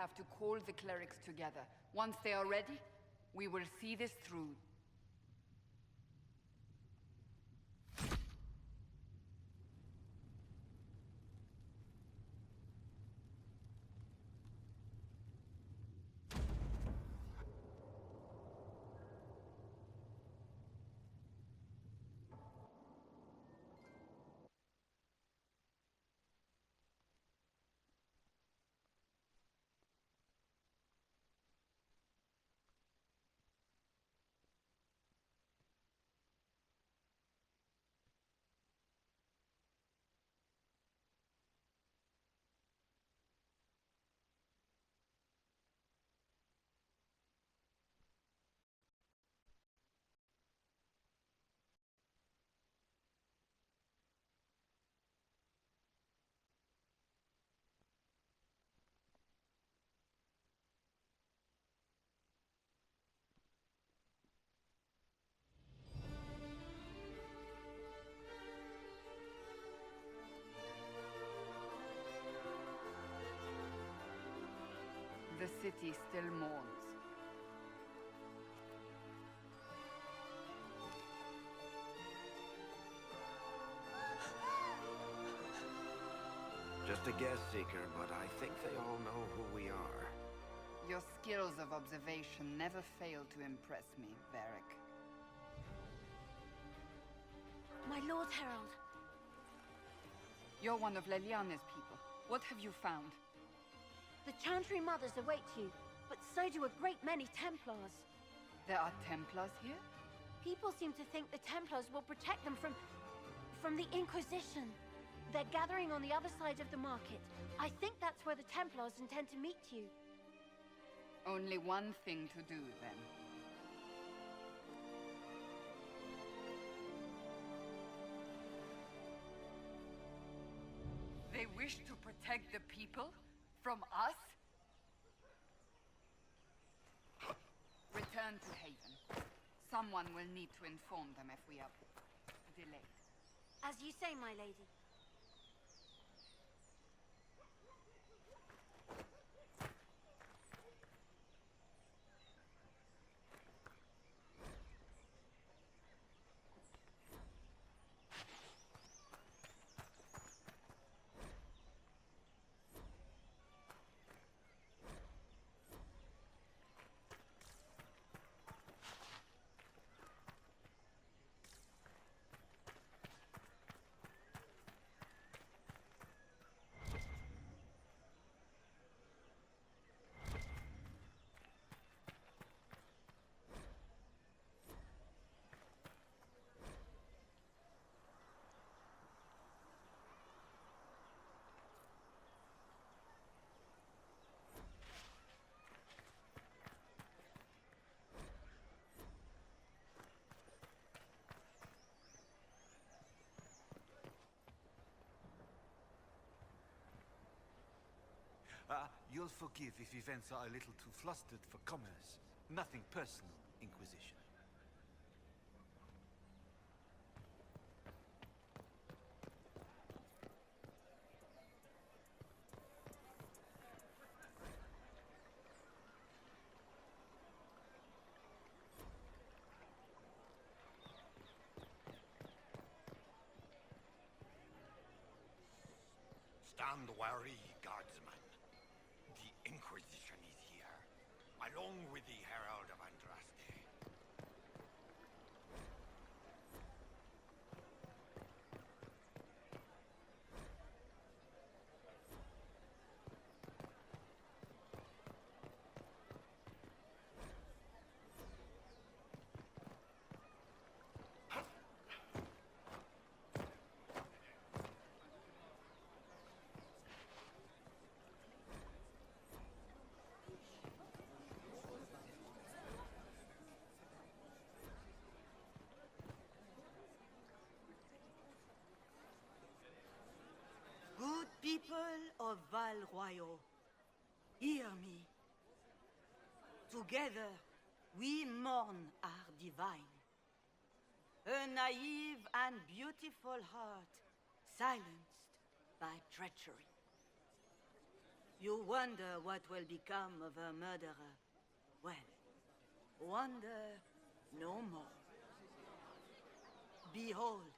have to call the clerics together. Once they are ready, we will see this through. The city still mourns. Just a guess seeker, but I think they all know who we are. Your skills of observation never fail to impress me, Varric. My Lord Herald. You're one of Leliane's people. What have you found? The Chantry Mothers await you, but so do a great many Templars. There are Templars here? People seem to think the Templars will protect them from the Inquisition. They're gathering on the other side of the market. I think that's where the Templars intend to meet you. Only one thing to do, then. They wish to protect the people? From us? Return to Haven. Someone will need to inform them if we are delayed. As you say, my lady. You'll forgive if events are a little too flustered for commerce. Nothing personal, Inquisition. Stand wary, guardsman. The Inquisition is here, along with the Herald of Andraste. Good people of Val Royal, hear me. Together, we mourn our divine. A naive and beautiful heart, silenced by treachery. You wonder what will become of a murderer. Well, wonder no more. Behold,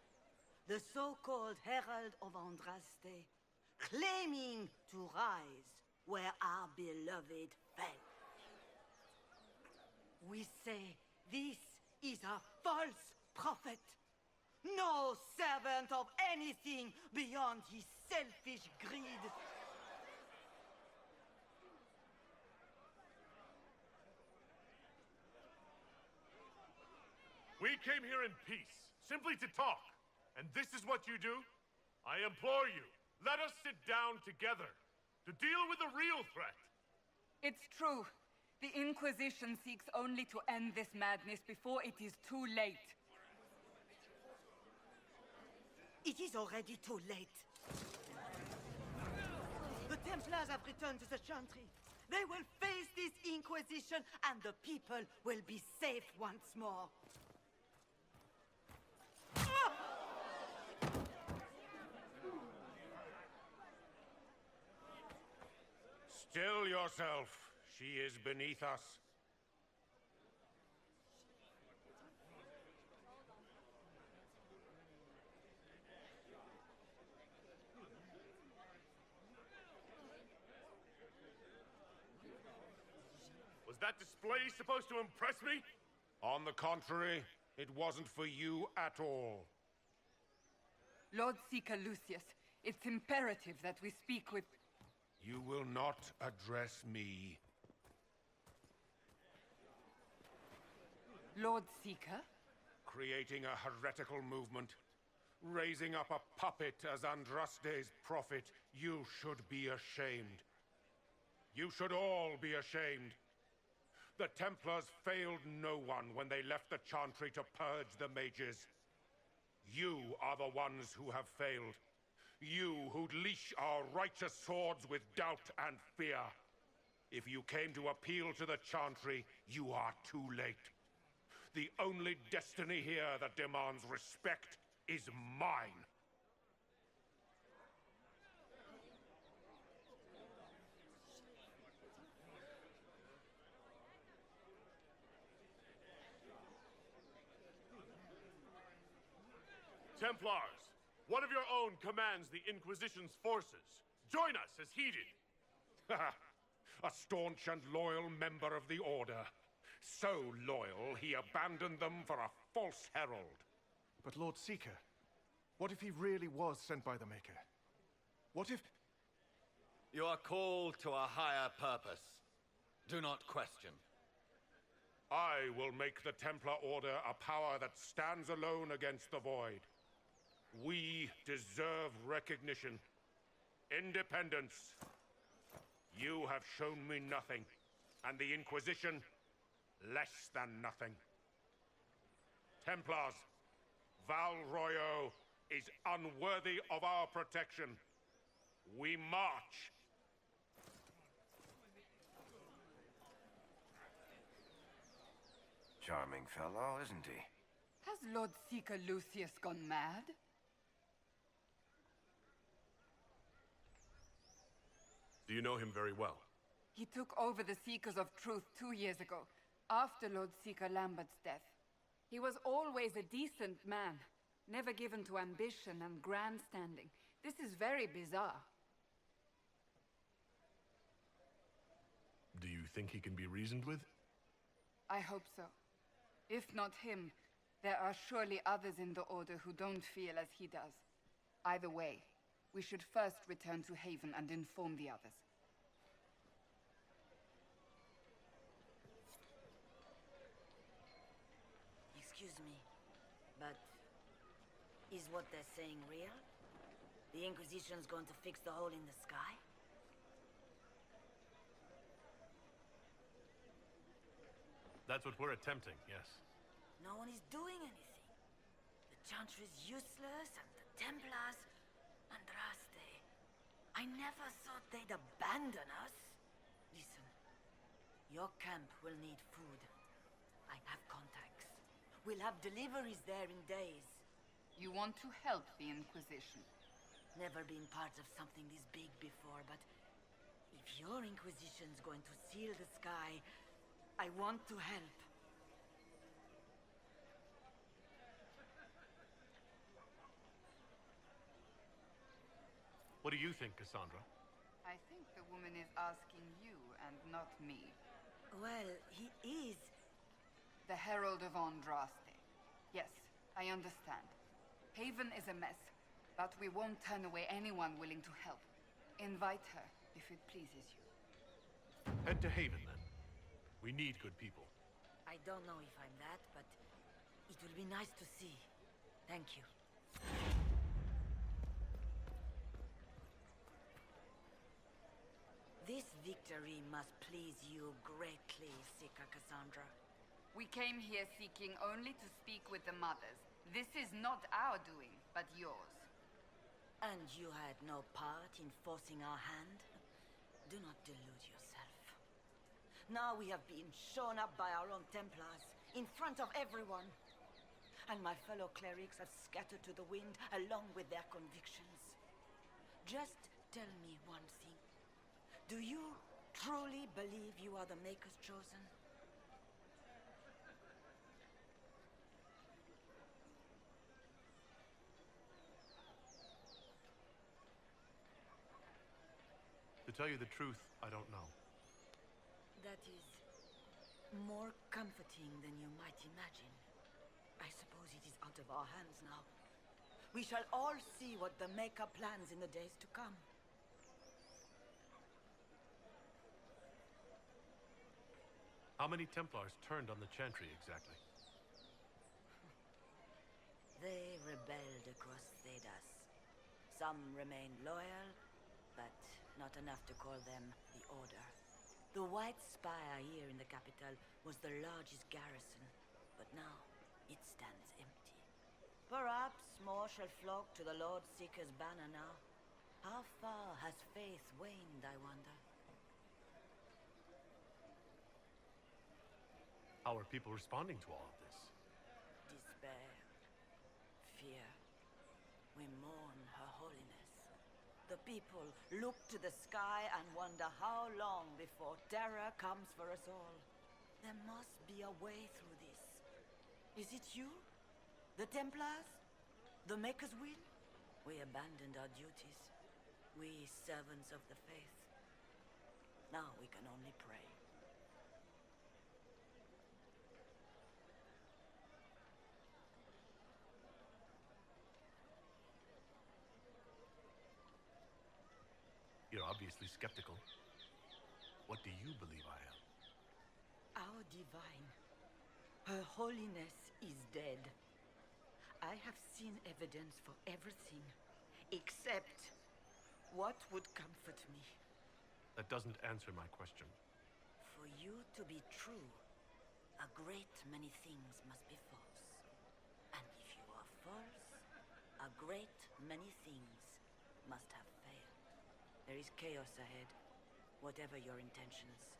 the so-called Herald of Andraste, claiming to rise where our beloved fell. We say this is a false prophet. No servant of anything beyond his selfish greed. We came here in peace, simply to talk. And this is what you do? I implore you, let us sit down together to deal with the real threat. It's true. The Inquisition seeks only to end this madness before it is too late. It is already too late. The Templars have returned to the Chantry. They will face this Inquisition, and the people will be safe once more. Still yourself. She is beneath us. Was that display supposed to impress me? On the contrary, it wasn't for you at all. Lord Seeker Lucius, it's imperative that we speak with... You will not address me. Lord Seeker? Creating a heretical movement. Raising up a puppet as Andraste's prophet. You should be ashamed. You should all be ashamed. The Templars failed no one when they left the Chantry to purge the mages. You are the ones who have failed. You who'd leash our righteous swords with doubt and fear. If you came to appeal to the Chantry, you are too late. The only destiny here that demands respect is mine. Templars, one of your own commands the Inquisition's forces. Join us as he did. A staunch and loyal member of the Order. So loyal, he abandoned them for a false herald. But Lord Seeker, what if he really was sent by the Maker? What if... You are called to a higher purpose. Do not question. I will make the Templar Order a power that stands alone against the Void. We deserve recognition. Independence. You have shown me nothing, and the Inquisition, less than nothing. Templars, Val Royo is unworthy of our protection. We march. Charming fellow, isn't he? Has Lord Seeker Lucius gone mad? Do you know him very well? He took over the Seekers of Truth 2 years ago, after Lord Seeker Lambert's death. He was always a decent man, never given to ambition and grandstanding. This is very bizarre. Do you think he can be reasoned with? I hope so. If not him, there are surely others in the Order who don't feel as he does. Either way, we should first return to Haven and inform the others. Excuse me, but is what they're saying real? The Inquisition's going to fix the hole in the sky? That's what we're attempting, yes. No one is doing anything. The Chantry's useless, and the Templars... Andraste... I never thought they'd abandon us. Listen, your camp will need food. I have contacts. We'll have deliveries there in days. You want to help the Inquisition? Never been part of something this big before, but if If your Inquisition's going to seal the sky, I want to help. What do you think, Cassandra? I think the woman is asking you and not me. Well, he is. The Herald of Andraste. Yes, I understand. Haven is a mess, but we won't turn away anyone willing to help. Invite her, if it pleases you. Head to Haven, then. We need good people. I don't know if I'm that, but it will be nice to see. Thank you. This victory must please you greatly, Sika Cassandra. We came here seeking only to speak with the mothers. This is not our doing, but yours. And you had no part in forcing our hand? Do not delude yourself. Now we have been shown up by our own Templars, in front of everyone. And my fellow clerics have scattered to the wind along with their convictions. Just tell me one thing. Do you truly believe you are the Maker's chosen? To tell you the truth, I don't know. That is more comforting than you might imagine. I suppose it is out of our hands now. We shall all see what the Maker plans in the days to come. How many Templars turned on the Chantry exactly? They rebelled across Thedas. Some remained loyal, but not enough to call them the Order. The White Spire here in the capital was the largest garrison, but now it stands empty. Perhaps more shall flock to the Lord Seeker's banner now. How far has faith waned, I wonder? How are people responding to all of this? Despair. Fear. We mourn Her Holiness. The people look to the sky and wonder how long before terror comes for us all. There must be a way through this. Is it you? The Templars? The Maker's will? We abandoned our duties. We servants of the faith. Now we can only pray. You're obviously skeptical. What do you believe I am? Our divine. Her Holiness is dead. I have seen evidence for everything, except what would comfort me. That doesn't answer my question. For you to be true, a great many things must be false. And if you are false, a great many things must have failed. There is chaos ahead, whatever your intentions.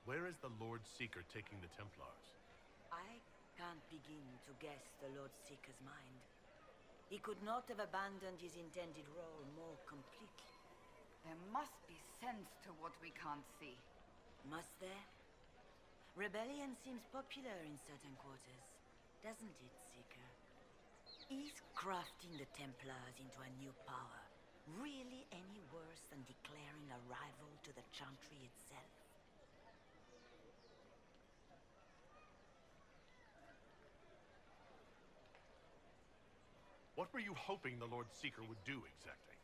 Where is the Lord Seeker taking the Templars? I can't begin to guess the Lord Seeker's mind. He could not have abandoned his intended role more completely. There must be sense to what we can't see. Must there? Rebellion seems popular in certain quarters, doesn't it, Seeker? Is crafting the Templars into a new power really any worse than declaring a rival to the Chantry itself? What were you hoping the Lord Seeker would do exactly?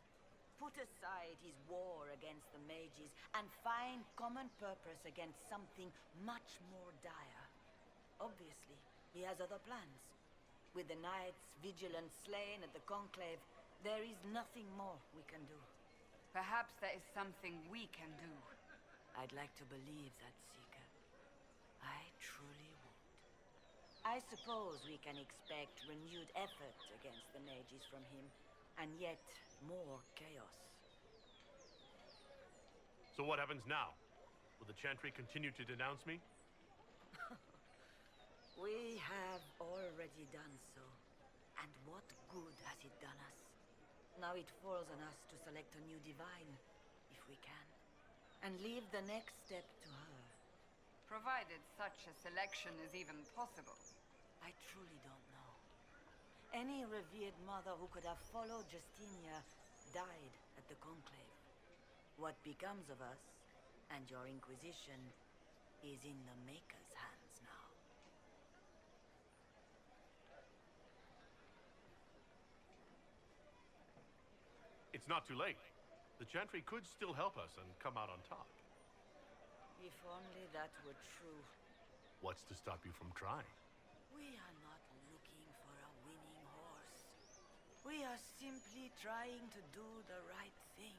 Put aside his war against the mages and find common purpose against something much more dire. Obviously, he has other plans. With the knights vigilant slain at the Conclave, there is nothing more we can do. Perhaps there is something we can do. I'd like to believe that, Seeker. I truly would. I suppose we can expect renewed effort against the mages from him, and yet more chaos. So what happens now? Will the Chantry continue to denounce me? We have already done so, and And what good has it done us? Now it falls on us to select a new divine, if we can. And leave the next step to her. Provided such a selection is even possible. I truly don't know. Any revered mother who could have followed Justinia died at the Conclave. What becomes of us, and your Inquisition, is in the Maker's hands now. It's not too late. The Chantry could still help us and come out on top. If only that were true. What's to stop you from trying? We are not looking for a winning horse. We are simply trying to do the right thing.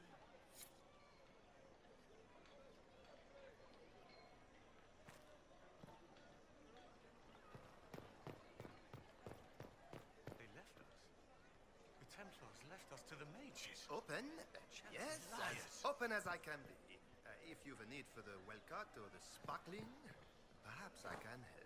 They left us. The Templars left us to the mages. Open? Yes, liars. as open as I can be. If you've a need for the well-cut or the sparkling, perhaps I can help.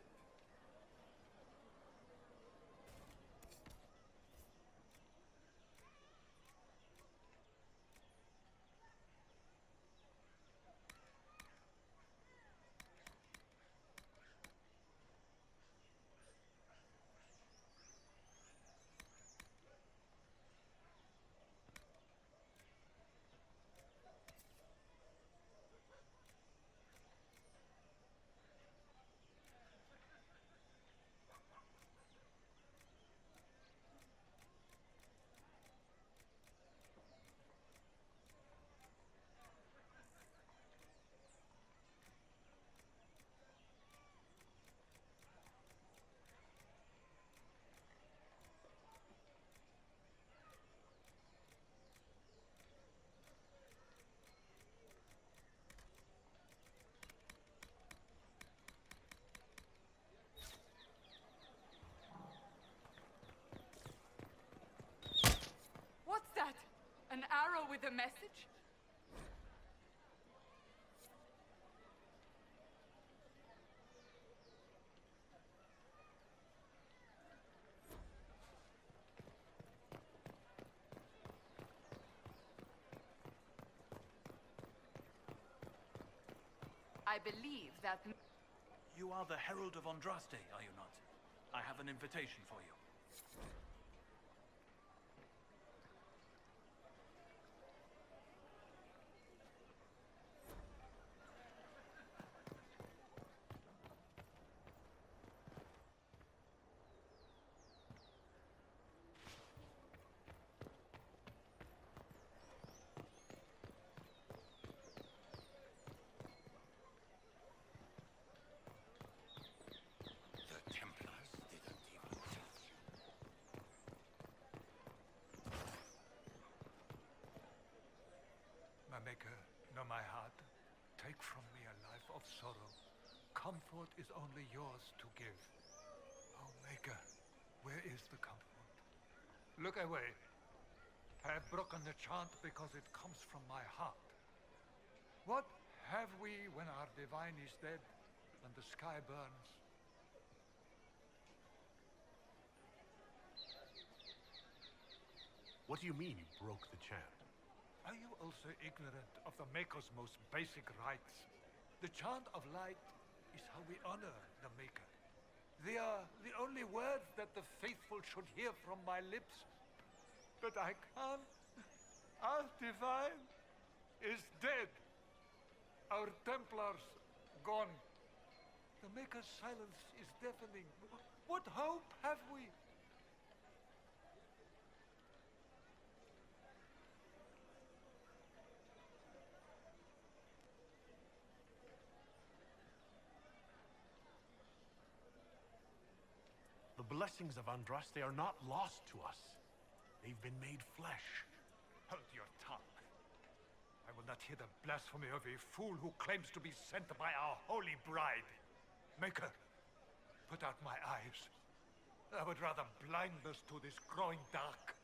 What's that? An arrow with a message? I believe that... You are the Herald of Andraste, are you not? I have an invitation for you. The Templars didn't even touch. My Maker, know my heart. Take from me a life of sorrow. Comfort is only yours to give. Oh, Maker, where is the comfort? Look away. I have broken the chant because it comes from my heart. What have we when our divine is dead and the sky burns? What do you mean you broke the chant? Are you also ignorant of the Maker's most basic rites? The chant of light is how we honor the Maker. They are the only words that the faithful should hear from my lips. But I can't. Our divine is dead. Our Templars gone. The Maker's silence is deafening. What hope have we? The blessings of Andraste are not lost to us. They've been made flesh. Hold your tongue. I will not hear the blasphemy of a fool who claims to be sent by our holy bride. Maker, put out my eyes. I would rather blindness to this growing dark.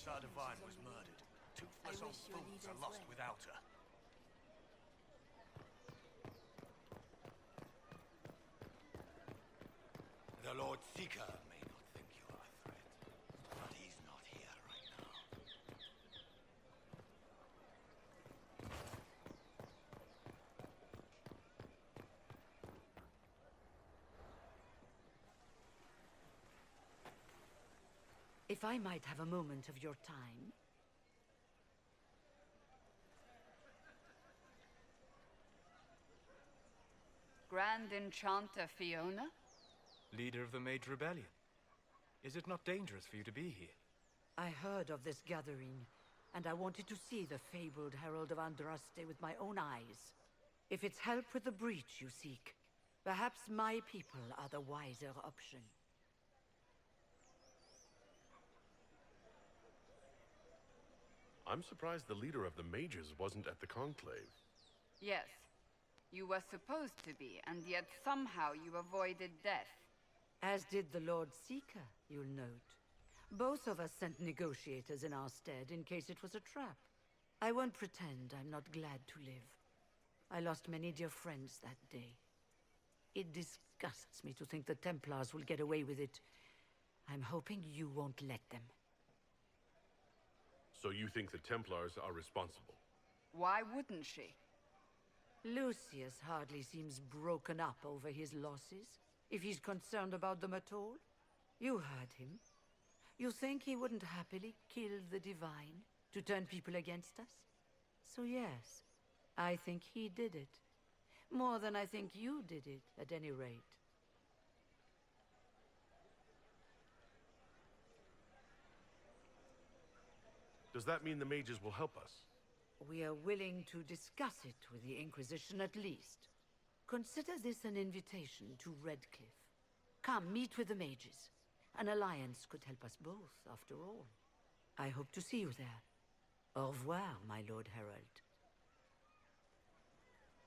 our divine was murdered. Toothless old fools are lost without her. The Lord Seeker may not think you are a threat, but he's not here right now. If I might have a moment of your time. Grand Enchanter Fiona? Leader of the Mage Rebellion. Is it not dangerous for you to be here? I heard of this gathering, and I wanted to see the fabled Herald of Andraste with my own eyes. If it's help with the breach you seek, perhaps my people are the wiser option. I'm surprised the leader of the mages wasn't at the conclave. Yes. You were supposed to be, and yet somehow you avoided death. As did the Lord Seeker, you'll note. Both of us sent negotiators in our stead in case it was a trap. I won't pretend I'm not glad to live. I lost many dear friends that day. It disgusts me to think the Templars will get away with it. I'm hoping you won't let them. So you think the Templars are responsible? Why wouldn't she? Lucius hardly seems broken up over his losses, if he's concerned about them at all. You heard him. You think he wouldn't happily kill the Divine to turn people against us? So yes, I think he did it. More than I think you did it, at any rate. Does that mean the mages will help us? We are willing to discuss it with the Inquisition at least. Consider this an invitation to Redcliffe. Come, meet with the mages. An alliance could help us both, after all. I hope to see you there. Au revoir, my Lord Herald.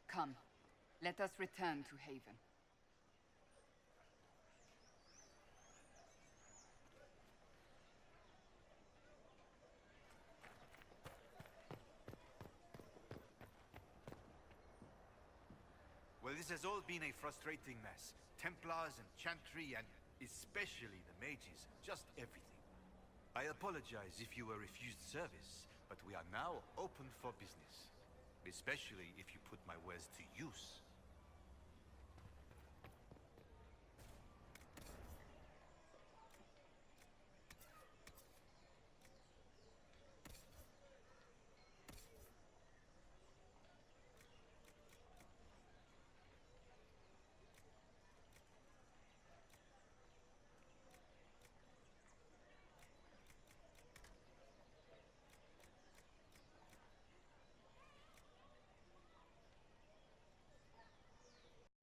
Come, let us return to Haven. Well, this has all been a frustrating mess. Templars and Chantry, and especially the mages. Just everything. I apologize if you were refused service, but we are now open for business. Especially if you put my wares to use.